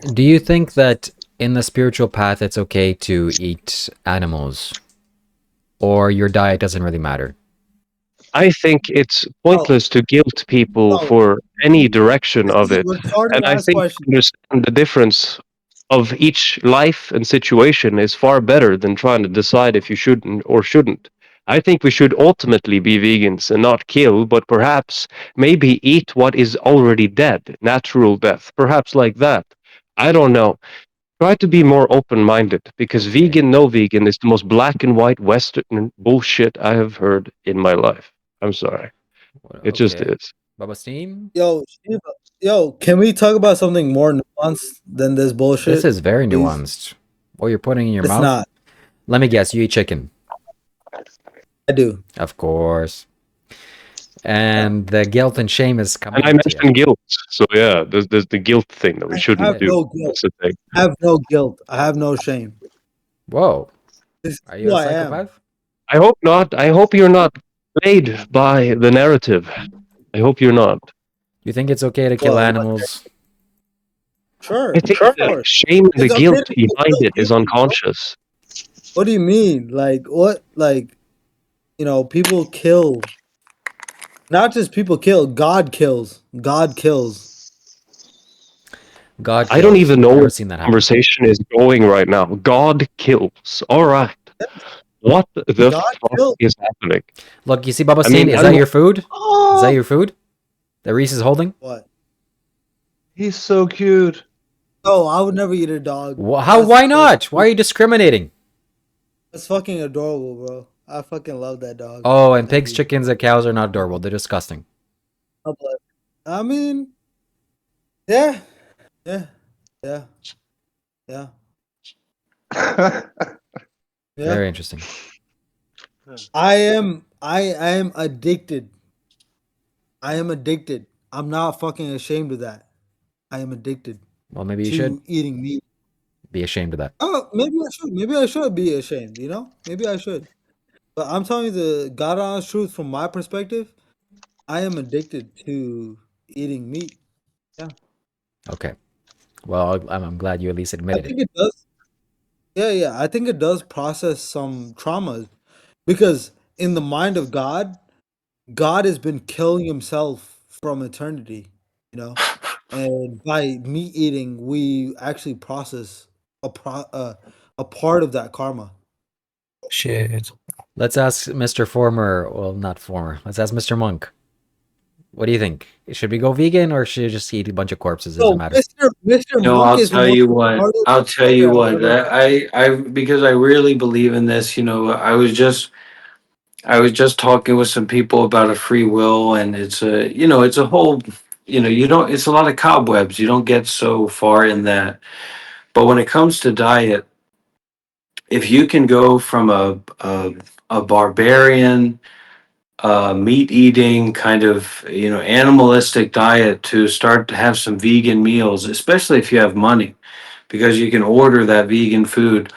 Do you think that in the spiritual path it's okay to eat animals, or your diet doesn't really matter? I think it's Oh, pointless to guilt people oh, for any direction this of is a it. retarded And I ass think to question. understand the difference of each life and situation is far better than trying to decide if you shouldn't or shouldn't. I think we should ultimately be vegans and not kill, but perhaps maybe eat what is already dead, natural death, perhaps like that. I don't know. Try to be more open minded because Okay. vegan, no vegan is the most black and white Western bullshit I have heard in my life. I'm sorry. It just Okay. is. Baba Steam? Yo, Shiva, yo, can we talk about something more nuanced than this This bullshit, is very please? nuanced. What you're putting in your It's mouth? not. Let me guess, you eat chicken. I do. Of course. Yeah. And the guilt and shame is And coming I into you. mentioned guilt. So yeah, there's the guilt thing that we I shouldn't have Okay. do. no guilt. That's the thing. I have no guilt. I have no shame. Whoa. This is Are you who a I am. psychopath? I hope not. I hope you're not played by the narrative. I hope you're not. You think it's okay to kill What? animals? I Sure, think of the course. shame and the It's okay guilt to behind kill it is humans, bro. unconscious. What do you mean? Like what? Like people kill. Not just people kill. God kills. God kills. God I don't kills. even know where Never the seen that happen. conversation is going right now. God kills. All right. What the God fuck kills. is happening? Look, you see Baba I Steen? mean, Is that animal. your food? Is that Oh, your food that Reese is holding? What? He's so cute. Oh, I would never eat a dog. How? Why That's not? Why are you discriminating? that's fucking adorable, bro. I fucking love that dog. Oh, and Thank pigs, you. chickens, and cows are not adorable. They're disgusting. God bless. I mean, yeah, yeah, yeah, yeah, yeah. Very interesting. I am addicted. I am addicted. I'm not fucking ashamed of that. I am addicted Well, maybe you should to eating meat. be ashamed of that. Oh, maybe I should. Maybe I should be ashamed. Maybe I should. But I'm telling you the God honest truth from my perspective. I am addicted to eating meat. Yeah, Okay. Well, I'm glad you at least I admitted it. think it does. Yeah, yeah. I think it does process some traumas because in the mind of God, God has been killing himself from eternity, you know? And by meat eating, we actually process a part of that karma. Shit. Let's ask Mr. Former. Well, not former. Let's ask Mr. Monk. What do you think? Should we go vegan or should we just eat a bunch of corpses? Doesn't So, matter. Mr. No, Monk I'll is the tell most you what. retarded I'll tell motherfucker you I've what. ever met. Because I really believe in this. I was just talking with some people about a free will, and it's a whole, you don't. It's a lot of cobwebs. You don't get so far in that. But when it comes to diet, if you can go from a barbarian meat eating kind of animalistic diet to start to have some vegan meals, especially if you have money, because you can order that vegan food.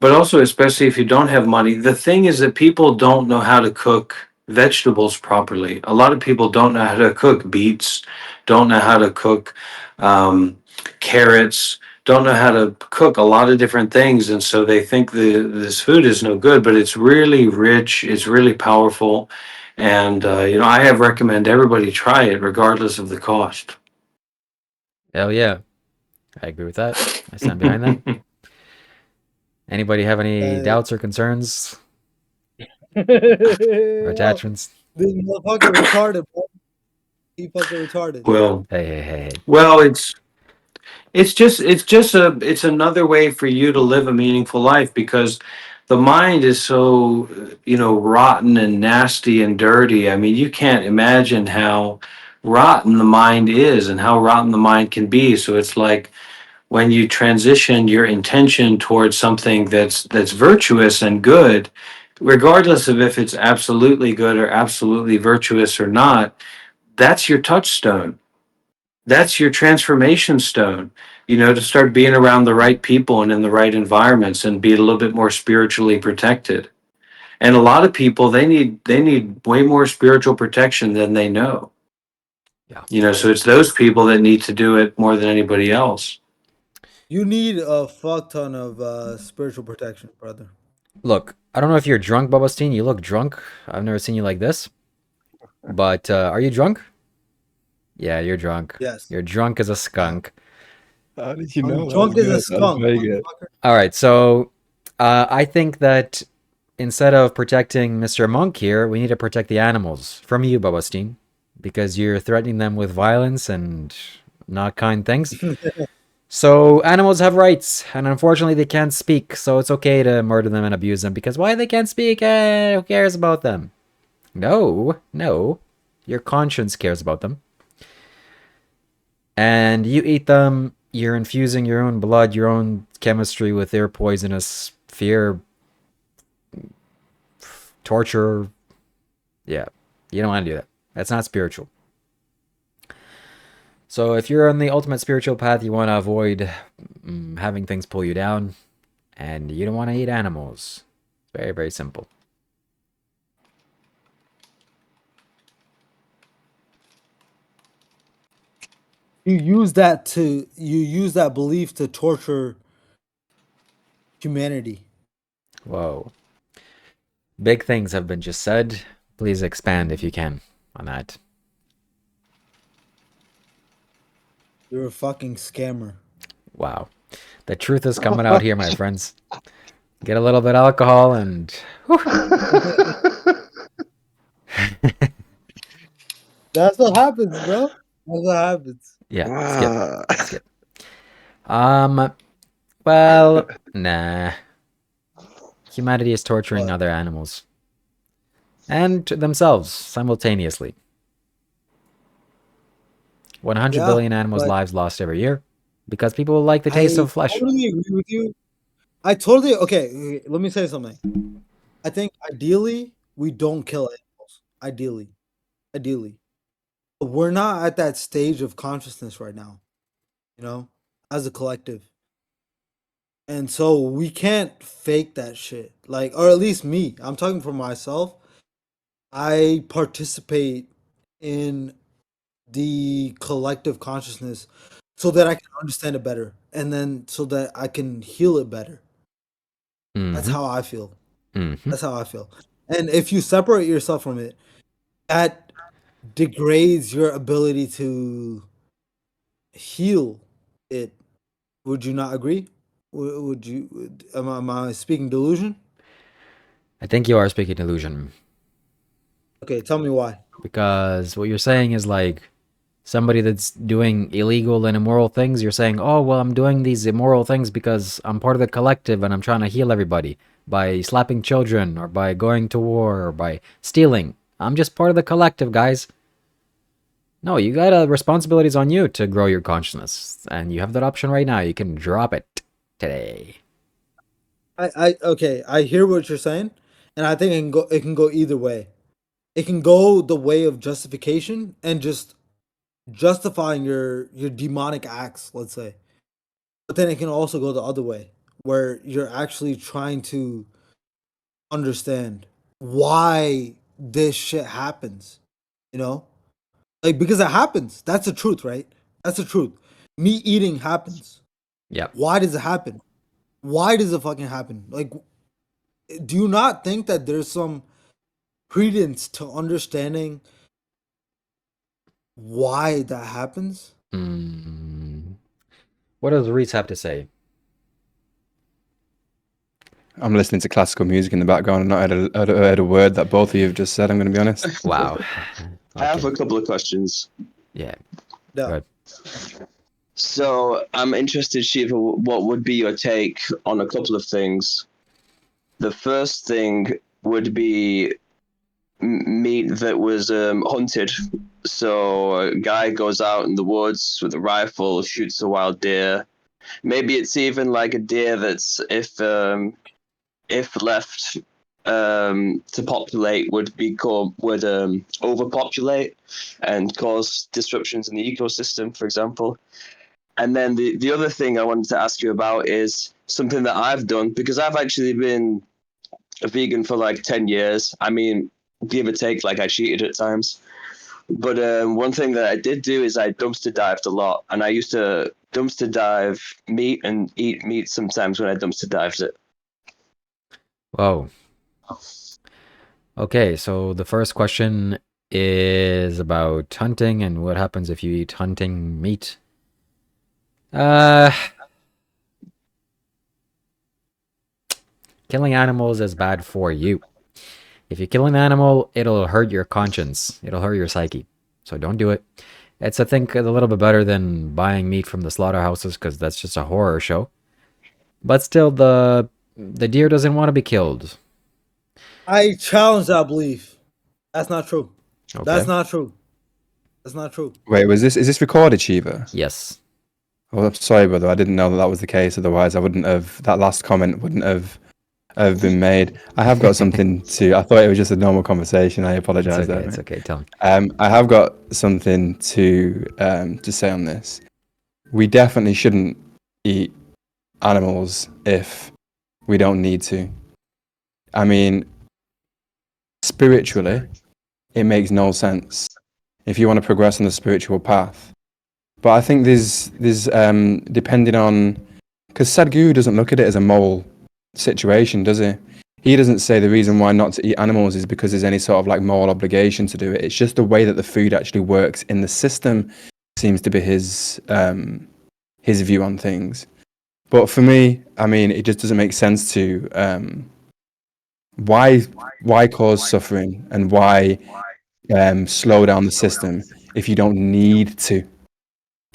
But also, especially if you don't have money, the thing is that people don't know how to cook vegetables properly. A lot of people don't know how to cook beets, don't know how to cook um, carrots, don't know how to cook a lot of different things. And so they think this food is no good, but it's really rich, it's really powerful. And, I have recommend everybody try it regardless of the cost. Hell yeah. I agree with that. I stand behind that. Anybody have any Uh, doubts or concerns or Yo, attachments? this motherfucker retarded, bro. He fucking retarded. well, Hey, hey, hey, hey. well, it's another way for you to live a meaningful life because the mind is so rotten and nasty and dirty. I mean, you can't imagine how rotten the mind is and how rotten the mind can be. So it's like when you transition your intention towards something that's virtuous and good, regardless of if it's absolutely good or absolutely virtuous or not, that's your touchstone, that's your transformation stone, to start being around the right people and in the right environments and be a little bit more spiritually protected. And a lot of people, they need way more spiritual protection than they know. Yeah. So it's those people that need to do it more than anybody else. You need a fuck ton of spiritual protection, brother. Look, I don't know if you're drunk, Bubba. You look drunk. I've never seen you like this. But are you drunk? Yeah, you're drunk. Yes. You're drunk as a I am. skunk. How did you I'm know? That was drunk as a good. That was skunk, very good. motherfucker. All right, so I think that instead of protecting Mr. Monk here, we need to protect the animals from you, Bubba, because you're threatening them with violence and not kind things. So animals have rights, and unfortunately they can't speak, so it's okay to murder them and abuse them, because why they can't speak? Who cares about them? No, no. Your conscience cares about them. And you eat them, you're infusing your own blood, your own chemistry with their poisonous fear, torture. Yeah, you don't want to do that. That's not spiritual. So if you're on the ultimate spiritual path, you want to avoid having things pull you down, and you don't want to eat animals. It's very, very simple. You use that belief to torture humanity. Whoa. Big things have been just said. Please expand if you can on that. You're a fucking scammer. Wow. The truth is coming out here, my friends. Get a little bit of alcohol and That's what happens, bro. That's what happens. yeah, skip. Ah. Skip. Well, nah. Humanity is torturing What? other animals. And themselves simultaneously. 100 Yeah, billion animals' but lives lost every year because people like the taste I of flesh. totally agree with you. I totally okay. Let me say something. I think ideally we don't kill animals. Ideally, but we're not at that stage of consciousness right now. You know, as a collective, and so we can't fake that shit. Like, or at least me. I'm talking for myself. I participate in the collective consciousness so that I can understand it better, and then so that I can heal it better. That's Mm-hmm. how I feel. Mm-hmm. That's how I feel. And if you separate yourself from it, that degrades your ability to heal it. Would you not agree? Would you? Am I speaking delusion? I think you are speaking illusion Okay, tell me why. because what you're saying is like somebody that's doing illegal and immoral things. You're saying, oh, well, I'm doing these immoral things because I'm part of the collective and I'm trying to heal everybody by slapping children or by going to war or by stealing. I'm just part of the collective, guys. No, you got responsibilities on you to grow your consciousness, and you have that option right now. You can drop it today. Okay, I hear what you're saying, and I think it can go either way. It can go the way of justification and just justifying your demonic acts, let's say. But then it can also go the other way, where you're actually trying to understand why this shit happens. You know? Like because it happens. That's the truth, right? That's the truth. Me eating happens. Yep. Why does it happen? Why does it fucking happen? Like do you not think that there's some credence to understanding why that happens? Mm. What does Reese have to say? I'm listening to classical music in the background and not heard a word that both of you have just said, I'm going to be honest. Wow. I have Okay. a couple of questions. Yeah. Yeah. Good. So I'm interested, Shiva, what would be your take on a couple of things? The first thing would be meat that was hunted. So a guy goes out in the woods with a rifle, shoots a wild deer. Maybe it's even like a deer that's if left to populate would overpopulate and cause disruptions in the ecosystem, for example. And then the other thing I wanted to ask you about is something that I've done because I've actually been a vegan for like 10 years. I mean, give or take, like I cheated at times. But one thing that I did do is I dumpster dived a lot, and I used to dumpster dive meat and eat meat sometimes when I dumpster dived it. Whoa. Okay, so the first question is about hunting and what happens if you eat hunting meat. Uh, Killing animals is bad for you. If you kill an animal, it'll hurt your conscience. It'll hurt your psyche. So don't do it. It's, I think, a little bit better than buying meat from the slaughterhouses because that's just a horror show. But still, the deer doesn't want to be killed. I challenge that belief. That's not true. That's Okay. not true. That's not true. Wait, is this recorded, Shiva? Yes. Oh, I'm sorry, brother. I didn't know that was the case. Otherwise, I wouldn't have. That last comment wouldn't have been made. I have got something to. I thought it was just a normal conversation. I It's apologize okay. there, It's mate. okay. Tell me. I have got something to say on this. We definitely shouldn't eat animals if we don't need to. I mean, spiritually, it makes no sense if you want to progress on the spiritual path. But I think there's depending on, because Sadhguru doesn't look at it as a moral situation, does he? He doesn't say the reason why not to eat animals is because there's any sort of like moral obligation to do it. It's just the way that the food actually works in the system seems to be his view on things. But for me, I mean, it just doesn't make sense to why cause suffering and why slow down the system if you don't need to,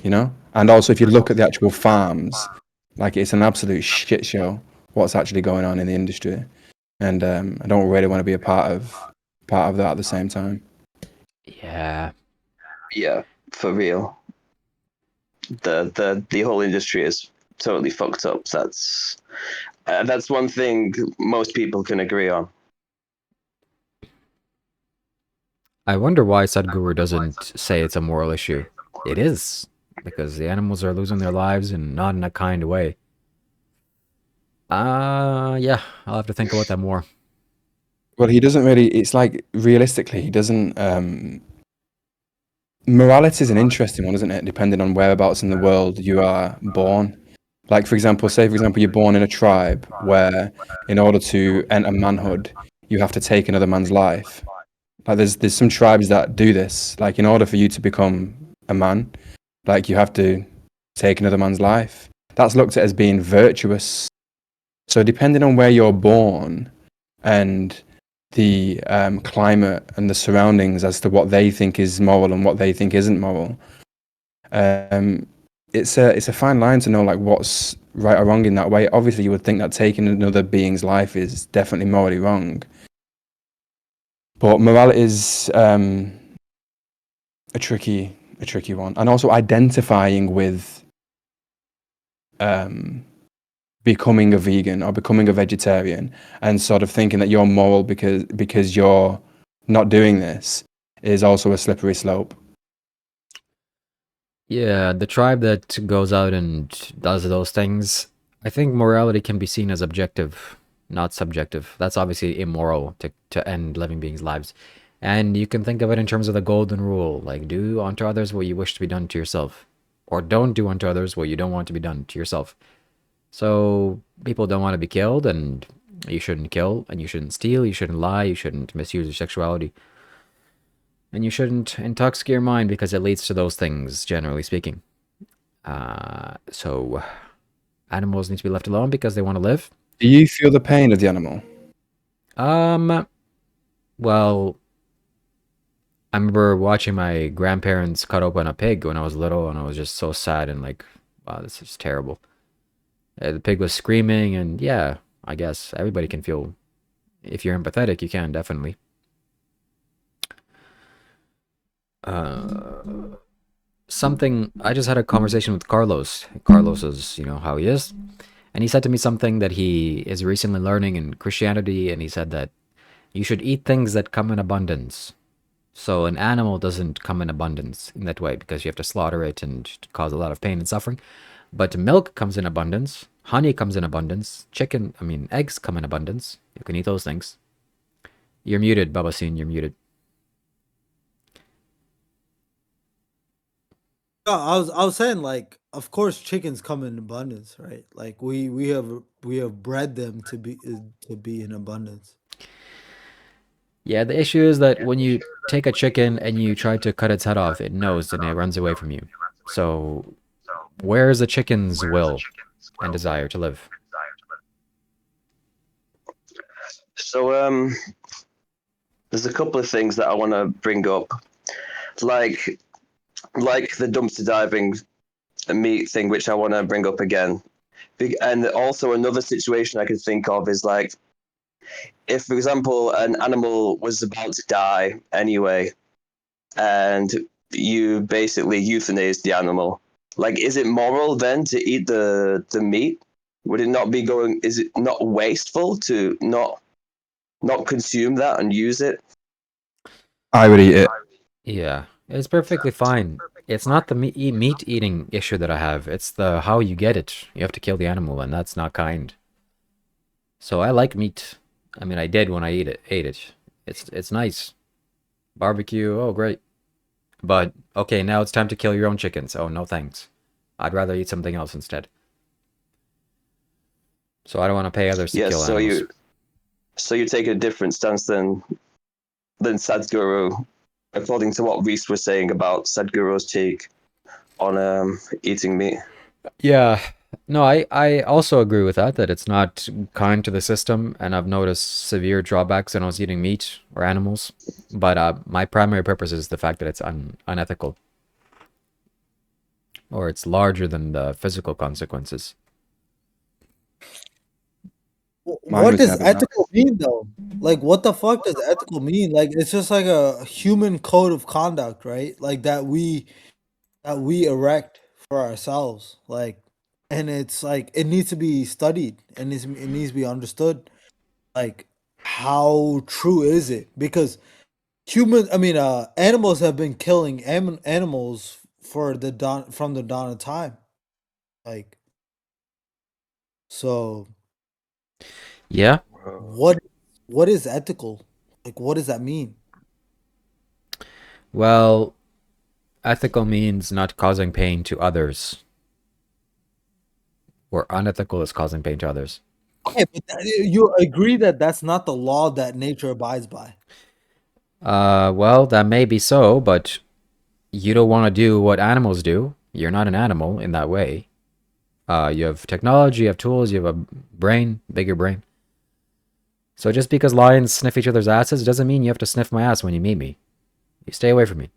you know? And also, if you look at the actual farms, like it's an absolute shit show what's actually going on in the industry, and I don't really want to be a part of that at the same time. Yeah. Yeah, for real. The whole industry is totally fucked up. That's one thing most people can agree on. I wonder why Sadhguru doesn't say it's a moral issue. It is, because the animals are losing their lives and not in a kind way. Yeah, I'll have to think about that more. Well, he doesn't really. It's like realistically, he doesn't. Morality is an interesting one, isn't it? Depending on whereabouts in the world you are born. Like, for example, say, for example, you're born in a tribe where, in order to enter manhood, you have to take another man's life. Like, there's some tribes that do this. Like, in order for you to become a man, like, you have to take another man's life. That's looked at as being virtuous. So, depending on where you're born and the climate and the surroundings as to what they think is moral and what they think isn't moral, it's a fine line to know like what's right or wrong in that way. Obviously, you would think that taking another being's life is definitely morally wrong, but morality is a tricky one, and also identifying with becoming a vegan or becoming a vegetarian and sort of thinking that you're moral because you're not doing this is also a slippery slope. Yeah, the tribe that goes out and does those things, I think morality can be seen as objective, not subjective. That's obviously immoral to end living beings' lives. And you can think of it in terms of the golden rule, like do unto others what you wish to be done to yourself, or don't do unto others what you don't want to be done to yourself. So people don't want to be killed, and you shouldn't kill, and you shouldn't steal, you shouldn't lie, you shouldn't misuse your sexuality, and you shouldn't intoxicate your mind because it leads to those things, generally speaking. So animals need to be left alone because they want to live. Do you feel the pain of the animal? Well, I remember watching my grandparents cut open a pig when I was little, and I was just so sad and like, wow, this is terrible. The pig was screaming, and yeah, I guess everybody can feel. If you're empathetic, you can definitely. Something I just had a conversation with Carlos. Carlos is, how he is, and he said to me something that he is recently learning in Christianity, and he said that you should eat things that come in abundance. So an animal doesn't come in abundance in that way because you have to slaughter it and cause a lot of pain and suffering. But milk comes in abundance, honey comes in abundance, eggs come in abundance. You can eat those things. You're muted, Babasine, you're muted. No, I was saying like, of course, chickens come in abundance, right? Like we have bred them to be in abundance. Yeah, the issue is that when you take a chicken and you try to cut its head off, it knows and it runs away from you. So, where is the chicken's will and desire to live? So there's a couple of things that I want to bring up, like the dumpster diving meat thing, which I want to bring up again. And also another situation I could think of is like, if, for example, an animal was about to die anyway, and you basically euthanize the animal, like, is it moral then to eat the meat? Would it not be going? Is it not wasteful to not consume that and use it? I would eat it. Yeah, it's perfectly fine. It's not the meat eating issue that I have. It's the how you get it. You have to kill the animal, and that's not kind. So I like meat. I mean, I did when I ate it. It's nice. Barbecue, oh great. But okay, now it's time to kill your own chickens. Oh no, thanks. I'd rather eat something else instead. So I don't want to pay others to Yes. kill animals. So you take a different stance than Sadhguru, according to what Reese was saying about Sadhguru's take on eating meat. Yeah. No, I also agree with that it's not kind to the system, and I've noticed severe drawbacks when I was eating meat or animals. But my primary purpose is the fact that it's unethical, or it's larger than the physical consequences. Mine What was does never that. ethical mean though? Like, what the fuck does ethical mean? Like, it's just like a human code of conduct, right? Like that we erect for ourselves. Like, and it's like it needs to be studied and it needs to be understood. Like, how true is it? Because animals have been killing animals for the dawn from the dawn of time. Like, so Yeah. what what is ethical? Like, what does that mean? Well, ethical means not causing pain to others, or unethical is causing pain to others. Okay, but you agree that that's not the law that nature abides by. Well, that may be so, but you don't want to do what animals do. You're not an animal in that way. You have technology, you have tools, you have a brain, bigger brain. So just because lions sniff each other's asses doesn't mean you have to sniff my ass when you meet me. You stay away from me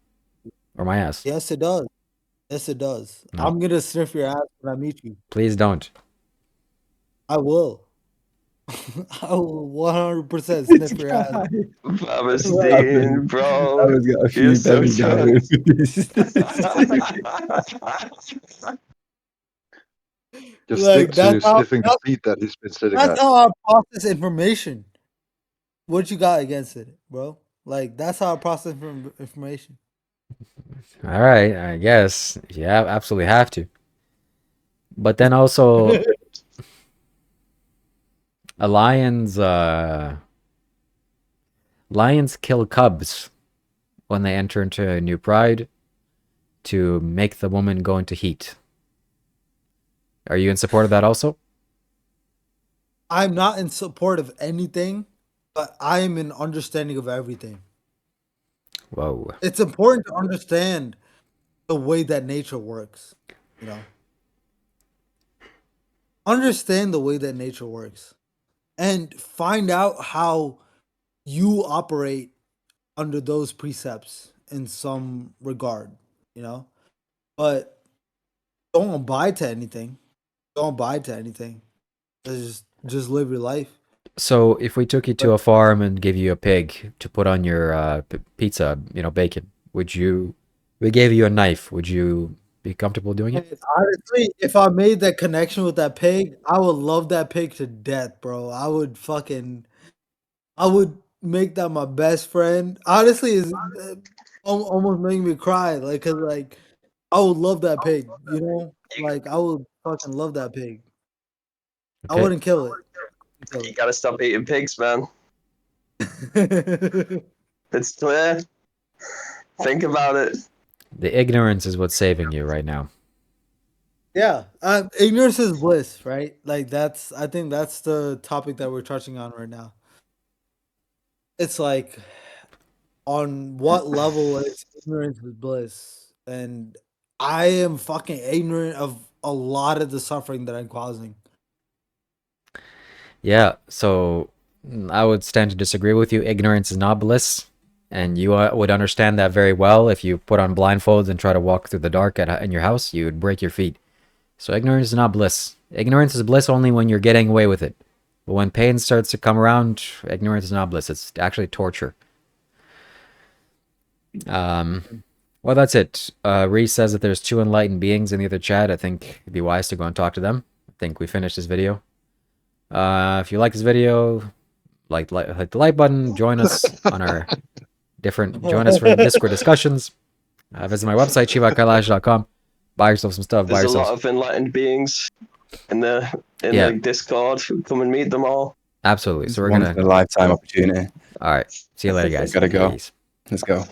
or my ass. Yes, it does. Yes, it does. No, I'm gonna sniff your ass when I meet you. please don't. I will. I will 100% This sniff your ass. guy. Palestine, bro, I've got a you're few so belly done. going. Just stick Like to sniffing the feet that he's been sitting that's at. how I process information. What you got against it, bro? Like, that's how I process information. All right, I guess. Yeah, absolutely have to. But then also, a lions kill cubs when they enter into a new pride to make the woman go into heat. Are you in support of that also? I'm not in support of anything, but I am in understanding of everything. Whoa. It's important to understand the way that nature works, you know. Understand the way that nature works and find out how you operate under those precepts in some regard, you know. But don't abide to anything. Don't abide to anything. Just live your life. So if we took you to But a farm and gave you a pig to put on your pizza, bacon, would you? We gave you a knife. Would you be comfortable doing it? and honestly, if I made that connection with that pig, I would love that pig to death, bro. I would make that my best friend. Honestly, is almost making me cry, like, cause like I would love that pig, you know, like I would fucking love that pig. I Okay. wouldn't kill it. You gotta stop eating pigs, man. Kill it. It's clear. Think about it. The ignorance is what's saving you right now. Yeah, ignorance is bliss, right? Like I think that's the topic that we're touching on right now. It's like, on what level is ignorance is bliss? And I am fucking ignorant of a lot of the suffering that I'm causing. Yeah, so I would stand to disagree with you. Ignorance is not bliss, and you would understand that very well if you put on blindfolds and try to walk through the dark in your house. You would break your feet. So ignorance is not bliss. Ignorance is bliss only when you're getting away with it. But when pain starts to come around, ignorance is not bliss. It's actually torture. Well, that's it. Reese says that there's 2 enlightened beings in the other chat. I think it'd be wise to go and talk to them. I think we finished this video. If you like this video, hit the like button. Join us on our join us for Discord discussions. Visit my website, shivakailash.com. Buy yourself some stuff. There's a lot of enlightened beings in the Discord. Come and meet them all. Absolutely. So we're Once gonna in a lifetime opportunity. All right. See you later, guys. Gotta go. Peace. Let's go.